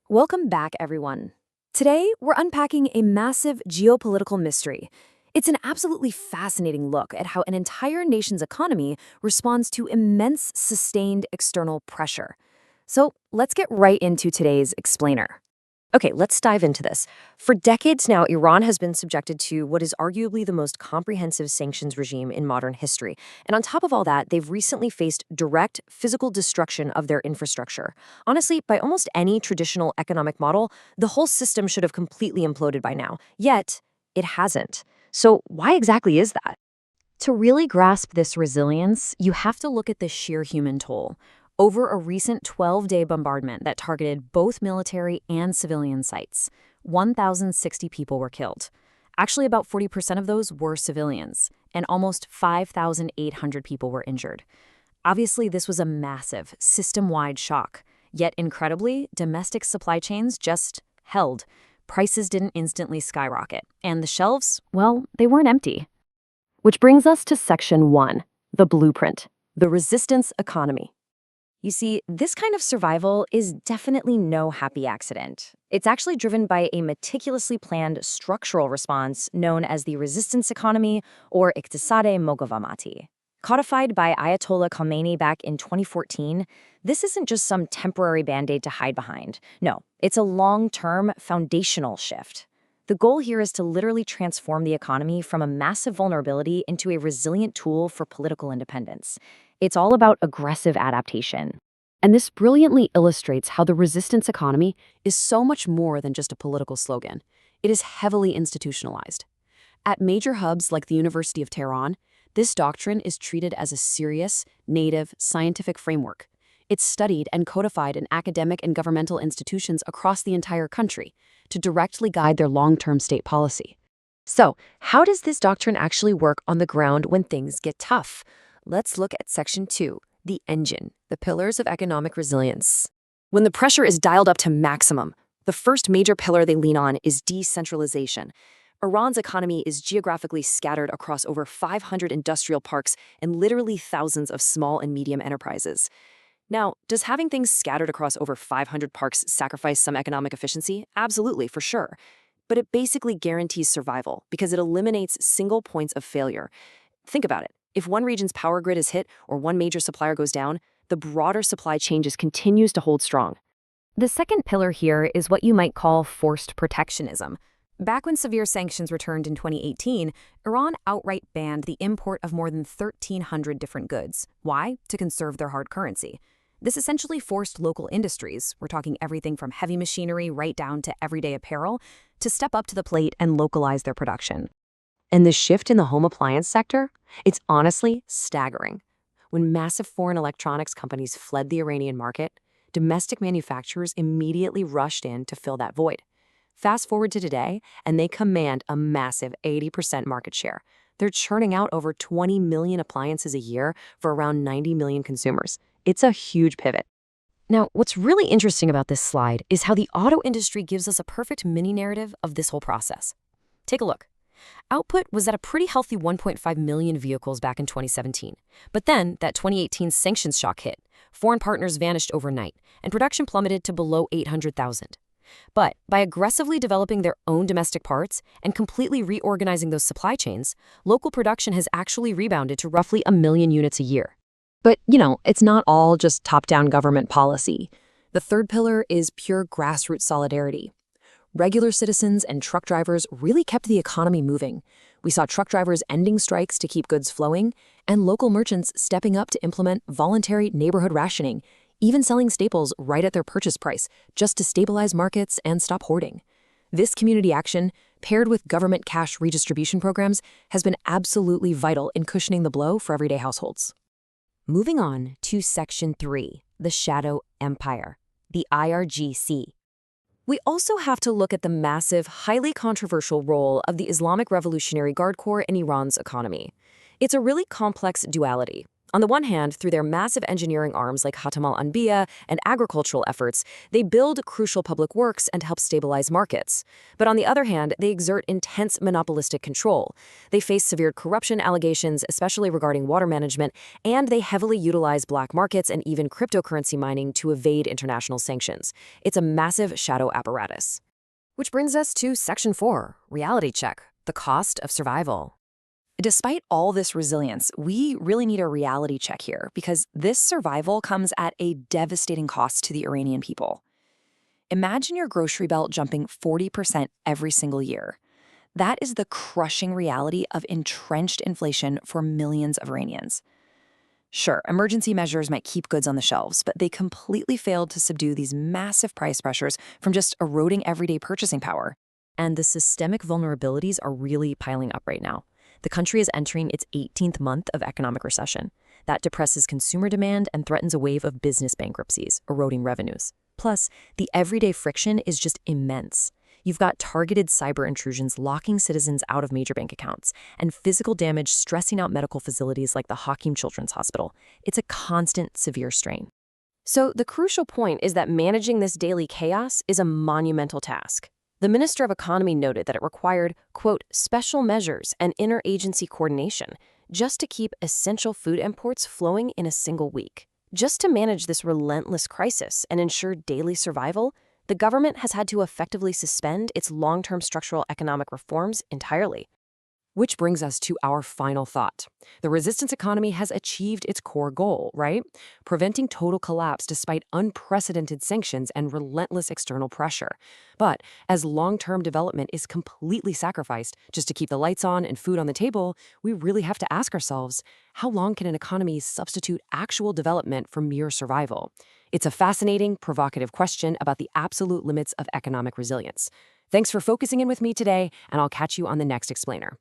Welcome back, everyone. Today, we're unpacking a massive geopolitical mystery. It's an absolutely fascinating look at how an entire nation's economy responds to immense, sustained external pressure. So, let's get right into today's explainer. Okay, let's dive into this. For decades now, Iran has been subjected to what is arguably the most comprehensive sanctions regime in modern history. And on top of all that, they've recently faced direct physical destruction of their infrastructure. Honestly, by almost any traditional economic model, the whole system should have completely imploded by now. Yet, it hasn't. So, why exactly is that? To really grasp this resilience, you have to look at the sheer human toll. Over a recent 12-day bombardment that targeted both military and civilian sites, 1,060 people were killed. Actually, about 40% of those were civilians, and almost 5,800 people were injured. Obviously, this was a massive, system-wide shock. Yet, incredibly, domestic supply chains just held. Prices didn't instantly skyrocket, and the shelves, well, they weren't empty. Which brings us to Section 1, the blueprint, the resistance economy. You see, this kind of survival is definitely no happy accident. It's actually driven by a meticulously planned structural response known as the resistance economy or Iktisade Moghawamati. Codified by Ayatollah Khomeini back in 2014, this isn't just some temporary band-aid to hide behind. No, it's a long-term, foundational shift. The goal here is to literally transform the economy from a massive vulnerability into a resilient tool for political independence. It's all about aggressive adaptation. And this brilliantly illustrates how the resistance economy is so much more than just a political slogan. It is heavily institutionalized. At major hubs like the University of Tehran, this doctrine is treated as a serious, native, scientific framework. It's studied and codified in academic and governmental institutions across the entire country to directly guide their long-term state policy. So, how does this doctrine actually work on the ground when things get tough? Let's look at Section 2, the engine, the pillars of economic resilience. When the pressure is dialed up to maximum, the first major pillar they lean on is decentralization. Iran's economy is geographically scattered across over 500 industrial parks and literally thousands of small and medium enterprises. Now, does having things scattered across over 500 parks sacrifice some economic efficiency? Absolutely, for sure. But it basically guarantees survival because it eliminates single points of failure. Think about it. If one region's power grid is hit or one major supplier goes down, the broader supply chain just continues to hold strong. The second pillar here is what you might call forced protectionism. Back when severe sanctions returned in 2018, Iran outright banned the import of more than 1,300 different goods. Why? To conserve their hard currency. This essentially forced local industries, we're talking everything from heavy machinery right down to everyday apparel, to step up to the plate and localize their production. And the shift in the home appliance sector? It's honestly staggering. When massive foreign electronics companies fled the Iranian market, domestic manufacturers immediately rushed in to fill that void. Fast forward to today, and they command a massive 80% market share. They're churning out over 20 million appliances a year for around 90 million consumers. It's a huge pivot. Now, what's really interesting about this slide is how the auto industry gives us a perfect mini-narrative of this whole process. Take a look. Output was at a pretty healthy 1.5 million vehicles back in 2017. But then, that 2018 sanctions shock hit. Foreign partners vanished overnight, and production plummeted to below 800,000. But by aggressively developing their own domestic parts and completely reorganizing those supply chains, local production has actually rebounded to roughly 1 million units a year. But, it's not all just top-down government policy. The third pillar is pure grassroots solidarity. Regular citizens and truck drivers really kept the economy moving. We saw truck drivers ending strikes to keep goods flowing, and local merchants stepping up to implement voluntary neighborhood rationing, even selling staples right at their purchase price, just to stabilize markets and stop hoarding. This community action, paired with government cash redistribution programs, has been absolutely vital in cushioning the blow for everyday households. Moving on to Section 3, the Shadow Empire, the IRGC. We also have to look at the massive, highly controversial role of the Islamic Revolutionary Guard Corps in Iran's economy. It's a really complex duality. On the one hand, through their massive engineering arms like Khatam al-Anbiya and agricultural efforts, they build crucial public works and help stabilize markets. But on the other hand, they exert intense monopolistic control. They face severe corruption allegations, especially regarding water management, and they heavily utilize black markets and even cryptocurrency mining to evade international sanctions. It's a massive shadow apparatus. Which brings us to Section 4, Reality Check, the cost of survival. Despite all this resilience, we really need a reality check here because this survival comes at a devastating cost to the Iranian people. Imagine your grocery belt jumping 40% every single year. That is the crushing reality of entrenched inflation for millions of Iranians. Sure, emergency measures might keep goods on the shelves, but they completely failed to subdue these massive price pressures from just eroding everyday purchasing power. And the systemic vulnerabilities are really piling up right now. The country is entering its 18th month of economic recession. That depresses consumer demand and threatens a wave of business bankruptcies, eroding revenues. Plus, the everyday friction is just immense. You've got targeted cyber intrusions locking citizens out of major bank accounts, and physical damage stressing out medical facilities like the Hakim Children's Hospital. It's a constant, severe strain. So the crucial point is that managing this daily chaos is a monumental task. The Minister of Economy noted that it required, quote, special measures and interagency coordination just to keep essential food imports flowing in a single week. Just to manage this relentless crisis and ensure daily survival, the government has had to effectively suspend its long-term structural economic reforms entirely. Which brings us to our final thought. The resistance economy has achieved its core goal, right? Preventing total collapse despite unprecedented sanctions and relentless external pressure. But as long-term development is completely sacrificed just to keep the lights on and food on the table, we really have to ask ourselves, how long can an economy substitute actual development for mere survival? It's a fascinating, provocative question about the absolute limits of economic resilience. Thanks for focusing in with me today, and I'll catch you on the next explainer.